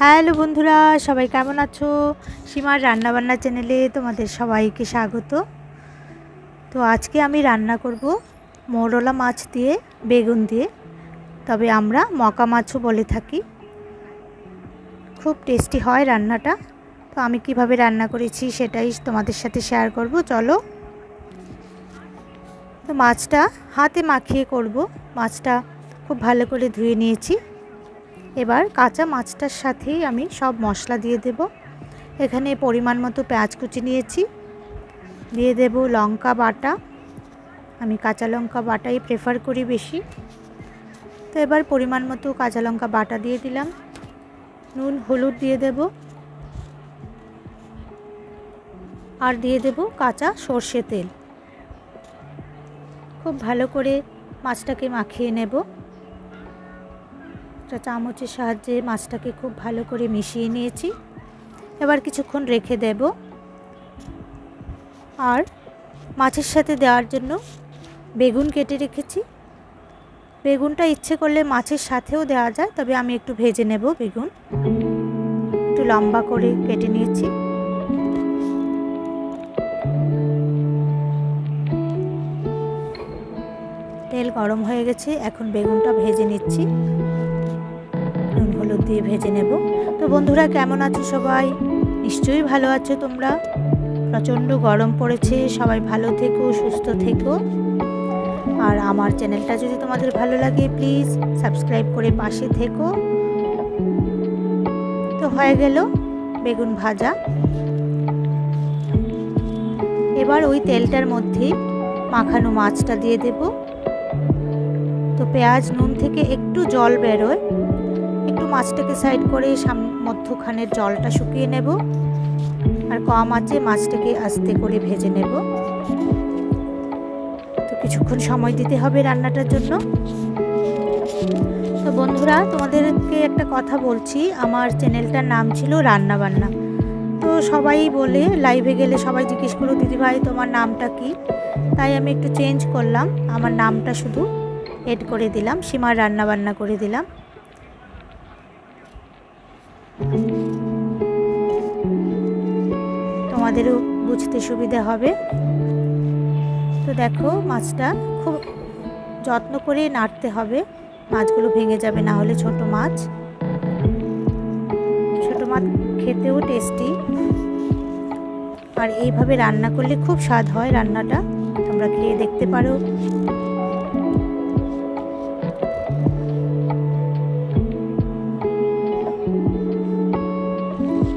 Hello বন্ধুরা, সবাই কেমন আছো? সীমার রান্নাবান্না চ্যানেলে তোমাদের সবাইকে স্বাগত। তো আজকে আমি রান্না করব মোরলা মাছ দিয়ে বেগুন দিয়ে, তবে আমরা মকা মাছও বলে থাকি। খুব টেস্টি হয় রান্নাটা। তো আমি কিভাবে রান্না করেছি সেটাই তোমাদের সাথে শেয়ার করব। চলো। তো মাছটা হাতে মাখিয়ে করব। মাছটা খুব ভালো করে ধুয়ে নিয়েছি। এবার কাঁচা মাছটার সাথেই আমি সব মশলা দিয়ে দেব। এখানে পরিমাণ মতো পেঁয়াজ কুচি নিয়েছি, দিয়ে দেব লঙ্কা বাটা। আমি কাঁচা লঙ্কা বাটাই প্রেফার করি বেশি। তো এবার পরিমাণ মতো কাঁচা লঙ্কা বাটা দিয়ে দিলাম। নুন হলুদ দিয়ে দেব, আর দিয়ে দেব কাঁচা সর্ষে তেল। খুব ভালো করে মাছটাকে মাখিয়ে নেব। একটা চামচের সাহায্যে মাছটাকে খুব ভালো করে মিশিয়ে নিয়েছি। এবার কিছুক্ষণ রেখে দেব। আর মাছের সাথে দেওয়ার জন্য বেগুন কেটে রেখেছি। বেগুনটা ইচ্ছে করলে মাছের সাথেও দেওয়া যায়, তবে আমি একটু ভেজে নেব। বেগুন একটু লম্বা করে কেটে নিয়েছি। তেল গরম হয়ে গেছে, এখন বেগুনটা ভেজে নিচ্ছি। নুন হলুদ দিয়ে ভেজে নেব। তো বন্ধুরা, কেমন আছো সবাই? নিশ্চয়ই ভালো আছো তোমরা। প্রচণ্ড গরম পড়েছে। সবাই ভালো থেকো, সুস্থ থেকো। আর আমার চ্যানেলটা যদি তোমাদের ভালো লাগে প্লিজ সাবস্ক্রাইব করে পাশে থেকো। তো হয়ে গেল বেগুন ভাজা। এবার ওই তেলটার মধ্যে মাখানো মাছটা দিয়ে দেব। তো পেঁয়াজ নুন থেকে একটু জল বেরোয়, একটু মাছটাকে সাইড করে মধ্যখানের জলটা শুকিয়ে নেব। আর কম আঁচে মাছটাকে আস্তে করে ভেজে নেব। তো কিছুক্ষণ সময় দিতে হবে রান্নাটার জন্য। তো বন্ধুরা, তোমাদেরকে একটা কথা বলছি। আমার চ্যানেলটার নাম ছিল রান্নাবান্না। তো সবাই বলে, লাইভে গেলে সবাই জিজ্ঞেস করো দিদিভাই তোমার নামটা কি। তাই আমি একটু চেঞ্জ করলাম। আমার নামটা শুধু এড করে দিলাম, সীমার রান্নাবান্না করে দিলাম। তোমাদেরও বুঝতে সুবিধা হবে। তো দেখো, মাছটা খুব যত্ন করে নাড়তে হবে, মাছগুলো ভেঙে যাবে, না হলে ছোট মাছ। ছোট মাছ খেতেও টেস্টি, আর এইভাবে রান্না করলে খুব স্বাদ হয় রান্নাটা। তোমরা খেয়ে দেখতে পারো।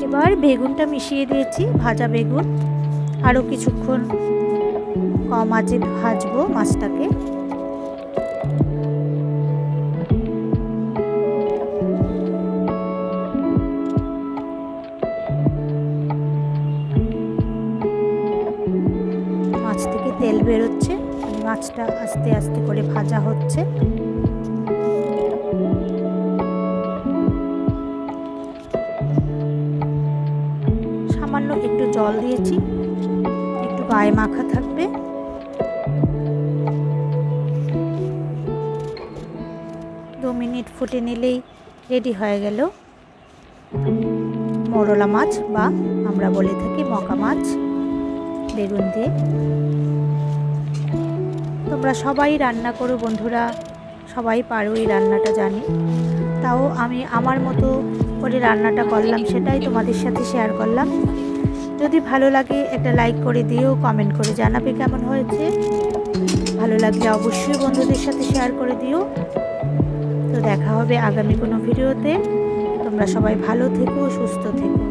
এবার বেগুনটা মিশিয়ে দিয়েছি, ভাজা বেগুন। আরও কিছুক্ষণ কম আঁচে ভাজবো মাছটাকে। মাছ থেকে তেল বেরোচ্ছে, মাছটা আস্তে আস্তে করে ভাজা হচ্ছে। সামান্য একটু জল দিয়েছি, একটু গায়ে মাখা থাকবে। দু মিনিট ফুটে নিলেই রেডি হয়ে গেল মোরলা মাছ, বা আমরা বলে থাকি মকা মাছ বেগুন দিয়ে। তোমরা সবাই রান্না করো বন্ধুরা, সবাই পারো এই রান্নাটা জানি। তাও আমি আমার মতো করে রান্নাটা করলাম, সেটাই তোমাদের সাথে শেয়ার করলাম। যদি ভালো লাগে একটা লাইক করে দিও, কমেন্ট করে জানাবে কেমন হয়েছে। ভালো লাগলে অবশ্যই বন্ধুদের সাথে শেয়ার করে দিও। তো দেখা হবে আগামী কোনো ভিডিওতে। তোমরা সবাই ভালো থেকো, সুস্থ থেকো।